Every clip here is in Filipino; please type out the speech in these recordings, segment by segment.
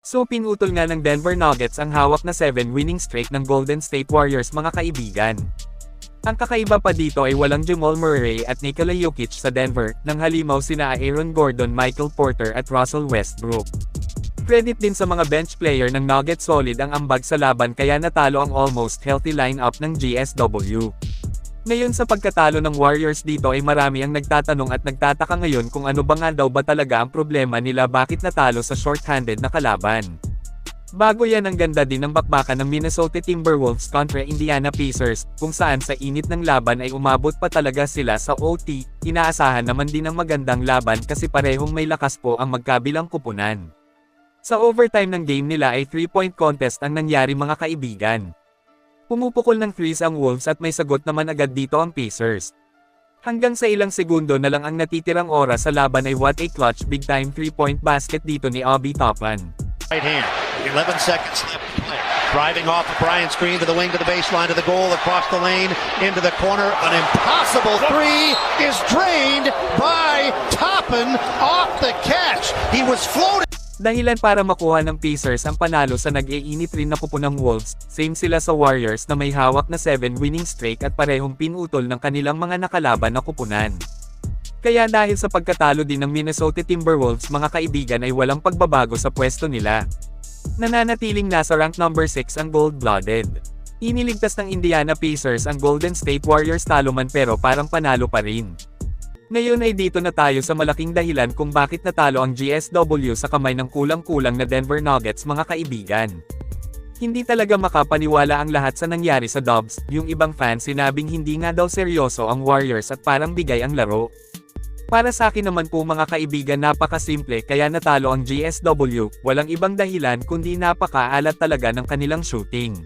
So pinutol nga ng Denver Nuggets ang hawak na 7 winning streak ng Golden State Warriors mga kaibigan. Ang kakaiba pa dito ay walang Jamal Murray at Nikola Jokic sa Denver, nang halimaw sina Aaron Gordon, Michael Porter at Russell Westbrook. Credit din sa mga bench player ng Nuggets, solid ang ambag sa laban kaya natalo ang almost healthy lineup ng GSW. Ngayon sa pagkatalo ng Warriors dito ay marami ang nagtatanong at nagtataka ngayon kung ano ba nga daw ba talaga ang problema nila, bakit natalo sa short-handed na kalaban. Bago yan, ang ganda din ng bakbakan ng Minnesota Timberwolves kontra Indiana Pacers, kung saan sa init ng laban ay umabot pa talaga sila sa OT. Inaasahan naman din ang magandang laban kasi parehong may lakas po ang magkabilang kupunan. Sa overtime ng game nila ay 3-point contest ang nangyari mga kaibigan. Pumupukol ng threes ang Wolves at may sagot naman agad dito ang Pacers. Hanggang sa ilang segundo na lang ang natitirang oras sa laban ay what a clutch big time 3-point basket dito ni Obi Toppin. Right hand, 11 seconds left to play. Driving off a Bryant screen to the wing, to the baseline, to the goal, across the lane, into the corner. An impossible three is drained by Toppin off the catch. He was floating. Dahilan para makuha ng Pacers ang panalo sa nag-iinit rin na kupunang Wolves, same sila sa Warriors na may hawak na 7 winning streak at parehong pinutol ng kanilang mga nakalaban na kupunan. Kaya dahil sa pagkatalo din ng Minnesota Timberwolves mga kaibigan ay walang pagbabago sa pwesto nila. Nananatiling nasa rank number 6 ang gold-blooded. Iniligtas ng Indiana Pacers ang Golden State Warriors, talo man pero parang panalo pa rin. Ngayon ay dito na tayo sa malaking dahilan kung bakit natalo ang GSW sa kamay ng kulang-kulang na Denver Nuggets mga kaibigan. Hindi talaga makapaniwala ang lahat sa nangyari sa Dubs, yung ibang fans sinabing hindi nga daw seryoso ang Warriors at parang bigay ang laro. Para sa akin naman po mga kaibigan, napakasimple kaya natalo ang GSW, walang ibang dahilan kundi napakaalat talaga ng kanilang shooting.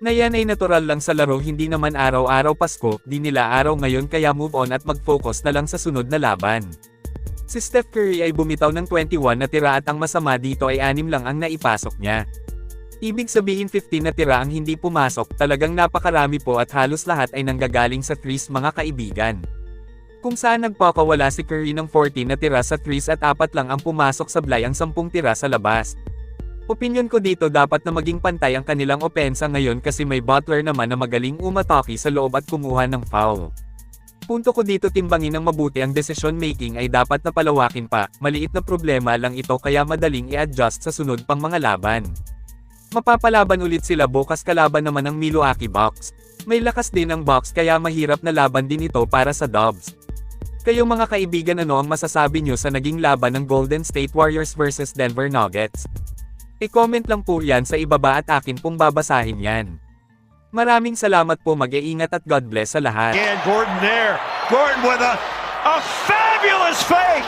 Na yan ay natural lang sa laro, hindi naman araw-araw Pasko, di nila araw ngayon kaya move on at mag-focus na lang sa sunod na laban. Si Steph Curry ay bumitaw ng 21 na tira at ang masama dito ay 6 lang ang naipasok niya. Ibig sabihin 15 na tira ang hindi pumasok, talagang napakarami po at halos lahat ay nanggagaling sa threes mga kaibigan. Kung saan nagpapawala si Curry ng 14 na tira sa threes at 4 lang ang pumasok, sablay ang 10 tira sa labas. Opinyon ko dito, dapat na maging pantay ang kanilang opensa ngayon kasi may Butler naman na magaling umatake sa loob at kumuha ng foul. Punto ko dito, timbangin ng mabuti ang decision making ay dapat na palawakin pa, maliit na problema lang ito kaya madaling i-adjust sa sunod pang mga laban. Mapapalaban ulit sila bukas, kalaban naman ng Milwaukee Bucks. May lakas din ang Bucks kaya mahirap na laban din ito para sa Dubs. Kayo mga kaibigan, ano ang masasabi nyo sa naging laban ng Golden State Warriors versus Denver Nuggets? I-comment lang po yan sa ibaba at akin pong babasahin yan. Maraming salamat po, mag-iingat at God bless sa lahat. And Gordon there. Gordon with a fabulous fake.